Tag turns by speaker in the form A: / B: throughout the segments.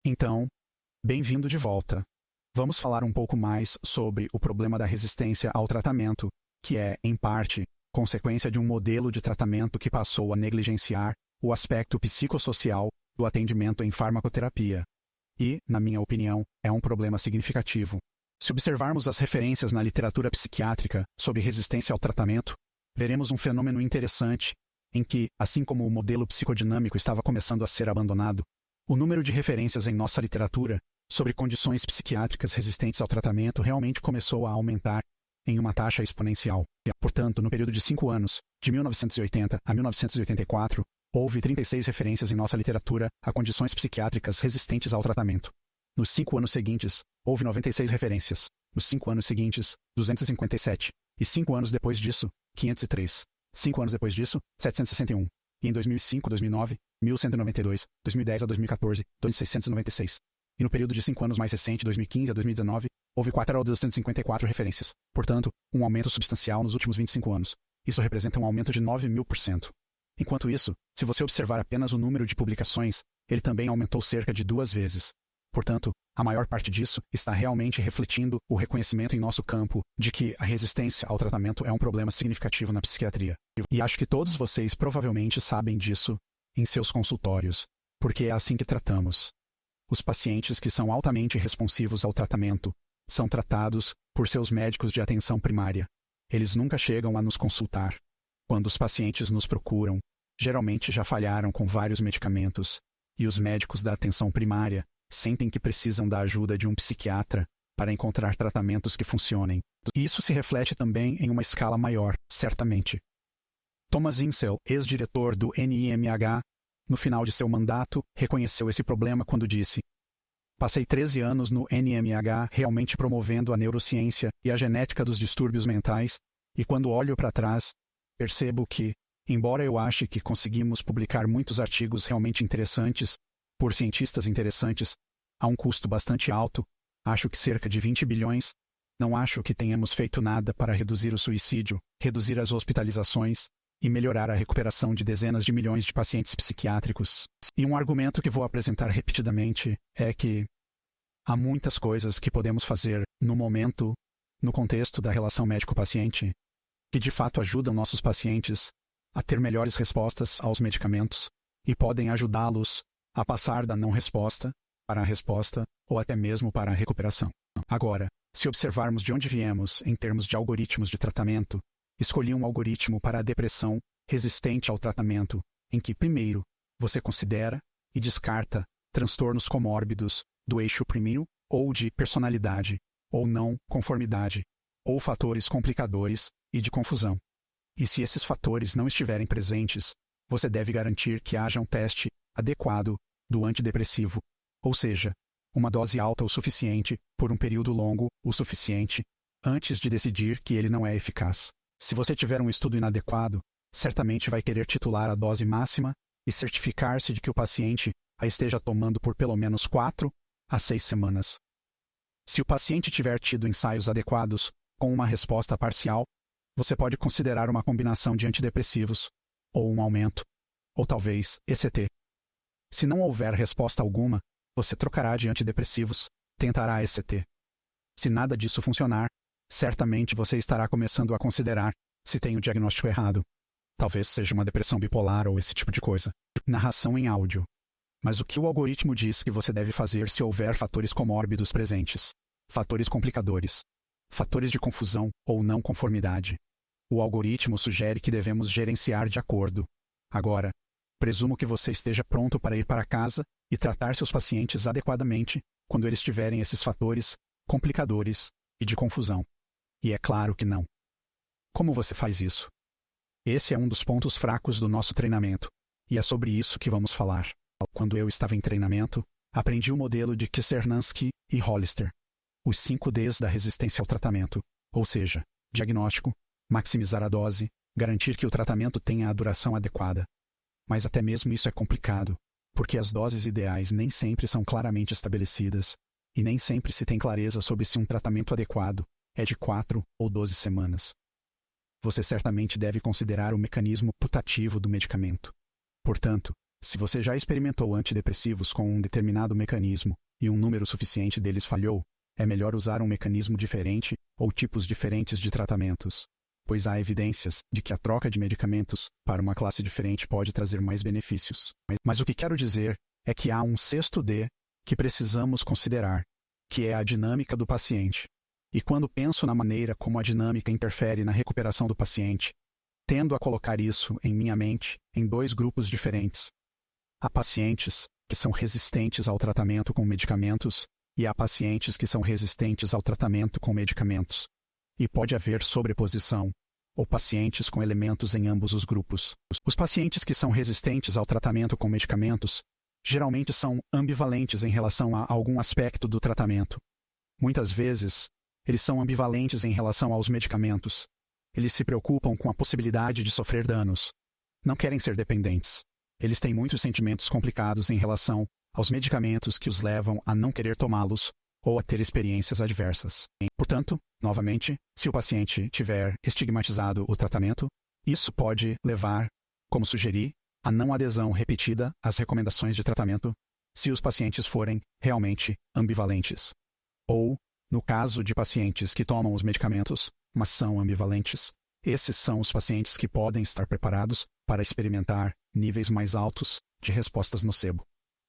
A: Então, bem-vindo de volta. Vamos falar um pouco mais sobre o problema da resistência ao tratamento, que é, em parte, consequência de um modelo de tratamento que passou a negligenciar o aspecto psicossocial do atendimento em farmacoterapia. E, na minha opinião, é um problema significativo. Se observarmos as referências na literatura psiquiátrica sobre resistência ao tratamento, veremos um fenômeno interessante em que, assim como o modelo psicodinâmico estava começando a ser abandonado, o número de referências em nossa literatura sobre condições psiquiátricas resistentes ao tratamento realmente começou a aumentar em uma taxa exponencial. Portanto, no período de 5 anos, de 1980 a 1984, houve 36 referências em nossa literatura a condições psiquiátricas resistentes ao tratamento. Nos 5 anos seguintes, houve 96 referências. Nos 5 anos seguintes, 257. E 5 anos depois disso, 503. 5 anos depois disso, 761. E em 2005, 2009, 1192, 2010 a 2014, 2696. E no período de 5 anos mais recente, 2015 a 2019, houve 4.254 referências. Portanto, um aumento substancial nos últimos 25 anos. Isso representa um aumento de 9.000%. Enquanto isso, se você observar apenas o número de publicações, ele também aumentou cerca de 2 vezes. Portanto, a maior parte disso está realmente refletindo o reconhecimento em nosso campo de que a resistência ao tratamento é um problema significativo na psiquiatria. E acho que todos vocês provavelmente sabem disso em seus consultórios, porque é assim que tratamos. Os pacientes que são altamente responsivos ao tratamento são tratados por seus médicos de atenção primária. Eles nunca chegam a nos consultar. Quando os pacientes nos procuram, geralmente já falharam com vários medicamentos, e os médicos da atenção primária sentem que precisam da ajuda de um psiquiatra para encontrar tratamentos que funcionem. E isso se reflete também em uma escala maior, certamente. Thomas Insel, ex-diretor do NIMH, no final de seu mandato, reconheceu esse problema quando disse: "Passei 13 anos no NIMH realmente promovendo a neurociência e a genética dos distúrbios mentais, e quando olho para trás, percebo que, embora eu ache que conseguimos publicar muitos artigos realmente interessantes, por cientistas interessantes, a um custo bastante alto, acho que cerca de 20 bilhões, não acho que tenhamos feito nada para reduzir o suicídio, reduzir as hospitalizações e melhorar a recuperação de dezenas de milhões de pacientes psiquiátricos." E um argumento que vou apresentar repetidamente é que há muitas coisas que podemos fazer no momento, no contexto da relação médico-paciente, que de fato ajudam nossos pacientes a ter melhores respostas aos medicamentos e podem ajudá-los a passar da não-resposta para a resposta ou até mesmo para a recuperação. Agora, se observarmos de onde viemos em termos de algoritmos de tratamento, escolhi um algoritmo para a depressão resistente ao tratamento, em que, primeiro, você considera e descarta transtornos comórbidos do eixo primeiro ou de personalidade, ou não conformidade, ou fatores complicadores e de confusão. E se esses fatores não estiverem presentes, você deve garantir que haja um teste adequado do antidepressivo, ou seja, uma dose alta o suficiente por um período longo o suficiente antes de decidir que ele não é eficaz. Se você tiver um estudo inadequado, certamente vai querer titular a dose máxima e certificar-se de que o paciente a esteja tomando por pelo menos 4 a 6 semanas. Se o paciente tiver tido ensaios adequados com uma resposta parcial, você pode considerar uma combinação de antidepressivos, ou um aumento, ou talvez ECT. Se não houver resposta alguma, você trocará de antidepressivos, tentará ECT. Se nada disso funcionar, certamente você estará começando a considerar se tem o diagnóstico errado. Talvez seja uma depressão bipolar ou esse tipo de coisa. Narração em áudio. Mas o que o algoritmo diz que você deve fazer se houver fatores comórbidos presentes? Fatores complicadores. Fatores de confusão ou não conformidade. O algoritmo sugere que devemos gerenciar de acordo. Agora, presumo que você esteja pronto para ir para casa e tratar seus pacientes adequadamente quando eles tiverem esses fatores complicadores e de confusão. E é claro que não. Como você faz isso? Esse é um dos pontos fracos do nosso treinamento, e é sobre isso que vamos falar. Quando eu estava em treinamento, aprendi o modelo de Kissernansky e Hollister, os 5 Ds da resistência ao tratamento, ou seja, diagnóstico, maximizar a dose, garantir que o tratamento tenha a duração adequada. Mas até mesmo isso é complicado, porque as doses ideais nem sempre são claramente estabelecidas, e nem sempre se tem clareza sobre se um tratamento adequado é de 4 ou 12 semanas. Você certamente deve considerar o mecanismo putativo do medicamento. Portanto, Se você já experimentou antidepressivos com um determinado mecanismo e um número suficiente deles falhou, é melhor usar um mecanismo diferente ou tipos diferentes de tratamentos, pois há evidências de que a troca de medicamentos para uma classe diferente pode trazer mais benefícios. Mas o que quero dizer é que há um sexto D que precisamos considerar, que é a dinâmica do paciente. E quando penso na maneira como a dinâmica interfere na recuperação do paciente, tendo a colocar isso em minha mente em dois grupos diferentes. Há pacientes que são resistentes ao tratamento com medicamentos e há pacientes que são resistentes ao tratamento com medicamentos. E pode haver sobreposição, ou pacientes com elementos em ambos os grupos. Os pacientes que são resistentes ao tratamento com medicamentos geralmente são ambivalentes em relação a algum aspecto do tratamento. Muitas vezes, eles são ambivalentes em relação aos medicamentos. Eles se preocupam com a possibilidade de sofrer danos. Não querem ser dependentes. Eles têm muitos sentimentos complicados em relação aos medicamentos que os levam a não querer tomá-los ou a ter experiências adversas. Portanto, novamente, se o paciente tiver estigmatizado o tratamento, isso pode levar, como sugeri, a não adesão repetida às recomendações de tratamento se os pacientes forem realmente ambivalentes. Ou, no caso de pacientes que tomam os medicamentos, mas são ambivalentes, esses são os pacientes que podem estar preparados para experimentar níveis mais altos de respostas nocebo.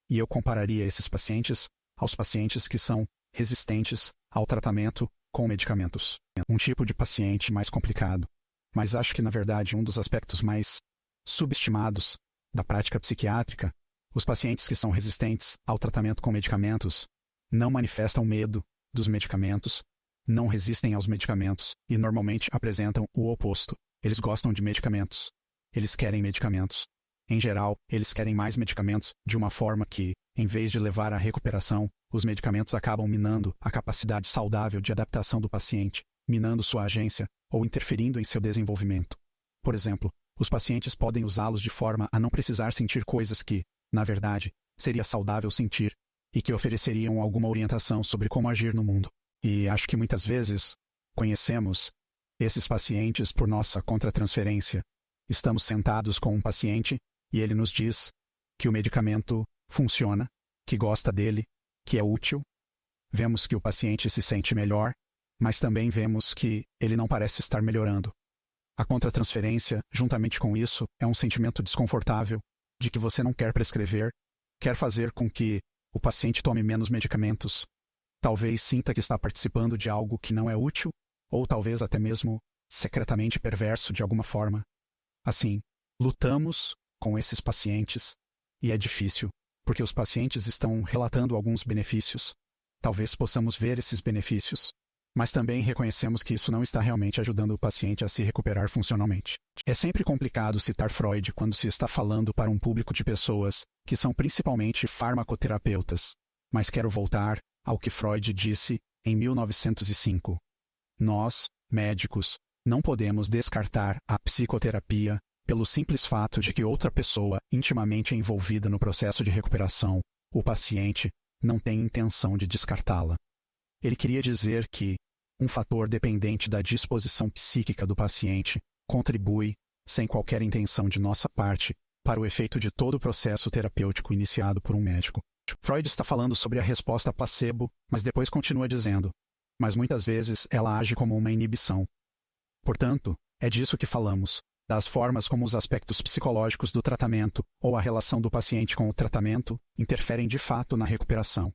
A: E eu compararia esses pacientes aos pacientes que são resistentes ao tratamento com medicamentos. Um tipo de paciente mais complicado, mas acho que, na verdade, um dos aspectos mais subestimados da prática psiquiátrica, os pacientes que são resistentes ao tratamento com medicamentos não manifestam medo dos medicamentos, não resistem aos medicamentos e normalmente apresentam o oposto. Eles gostam de medicamentos. Eles querem medicamentos. Em geral, eles querem mais medicamentos de uma forma que, em vez de levar à recuperação, os medicamentos acabam minando a capacidade saudável de adaptação do paciente, minando sua agência ou interferindo em seu desenvolvimento. Por exemplo, os pacientes podem usá-los de forma a não precisar sentir coisas que, na verdade, seria saudável sentir e que ofereceriam alguma orientação sobre como agir no mundo. E acho que muitas vezes conhecemos esses pacientes por nossa contratransferência. Estamos sentados com um paciente e ele nos diz que o medicamento funciona, que gosta dele, que é útil. Vemos que o paciente se sente melhor, mas também vemos que ele não parece estar melhorando. A contratransferência, juntamente com isso, é um sentimento desconfortável de que você não quer prescrever, quer fazer com que o paciente tome menos medicamentos. Talvez sinta que está participando de algo que não é útil, ou talvez até mesmo secretamente perverso de alguma forma. Assim, lutamos com esses pacientes, e é difícil, porque os pacientes estão relatando alguns benefícios. Talvez possamos ver esses benefícios, mas também reconhecemos que isso não está realmente ajudando o paciente a se recuperar funcionalmente. É sempre complicado citar Freud quando se está falando para um público de pessoas que são principalmente farmacoterapeutas, mas quero voltar ao que Freud disse em 1905. Nós, médicos, não podemos descartar a psicoterapia pelo simples fato de que outra pessoa intimamente envolvida no processo de recuperação, o paciente, não tem intenção de descartá-la. Ele queria dizer que um fator dependente da disposição psíquica do paciente contribui, sem qualquer intenção de nossa parte, para o efeito de todo o processo terapêutico iniciado por um médico. Freud está falando sobre a resposta placebo, mas depois continua dizendo, mas muitas vezes ela age como uma inibição. Portanto, é disso que falamos, das formas como os aspectos psicológicos do tratamento ou a relação do paciente com o tratamento interferem de fato na recuperação.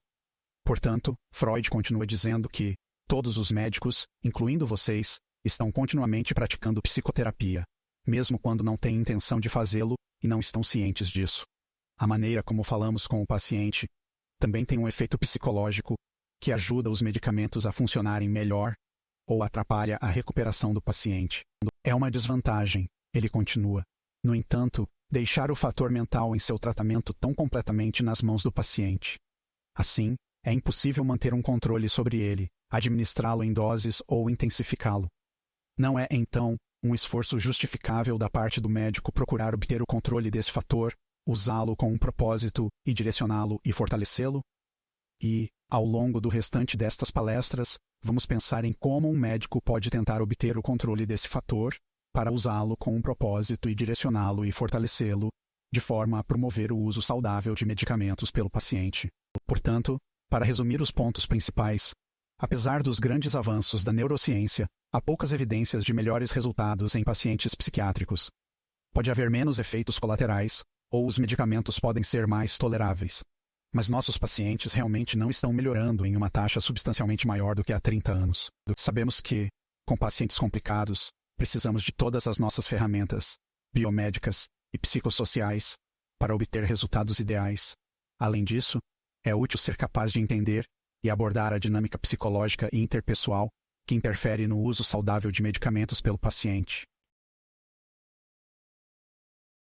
A: Portanto, Freud continua dizendo que todos os médicos, incluindo vocês, estão continuamente praticando psicoterapia, mesmo quando não têm intenção de fazê-lo e não estão cientes disso. A maneira como falamos com o paciente também tem um efeito psicológico que ajuda os medicamentos a funcionarem melhor ou atrapalha a recuperação do paciente. É uma desvantagem, ele continua. No entanto, deixar o fator mental em seu tratamento tão completamente nas mãos do paciente. Assim, é impossível manter um controle sobre ele, administrá-lo em doses ou intensificá-lo. Não é, então, um esforço justificável da parte do médico procurar obter o controle desse fator, usá-lo com um propósito e direcioná-lo e fortalecê-lo? E, ao longo do restante destas palestras, vamos pensar em como um médico pode tentar obter o controle desse fator para usá-lo com um propósito e direcioná-lo e fortalecê-lo de forma a promover o uso saudável de medicamentos pelo paciente. Portanto, para resumir os pontos principais, apesar dos grandes avanços da neurociência, há poucas evidências de melhores resultados em pacientes psiquiátricos. Pode haver menos efeitos colaterais, ou os medicamentos podem ser mais toleráveis. Mas nossos pacientes realmente não estão melhorando em uma taxa substancialmente maior do que há 30 anos. Sabemos que, com pacientes complicados, precisamos de todas as nossas ferramentas, biomédicas e psicossociais, para obter resultados ideais. Além disso, é útil ser capaz de entender e abordar a dinâmica psicológica e interpessoal que interfere no uso saudável de medicamentos pelo paciente.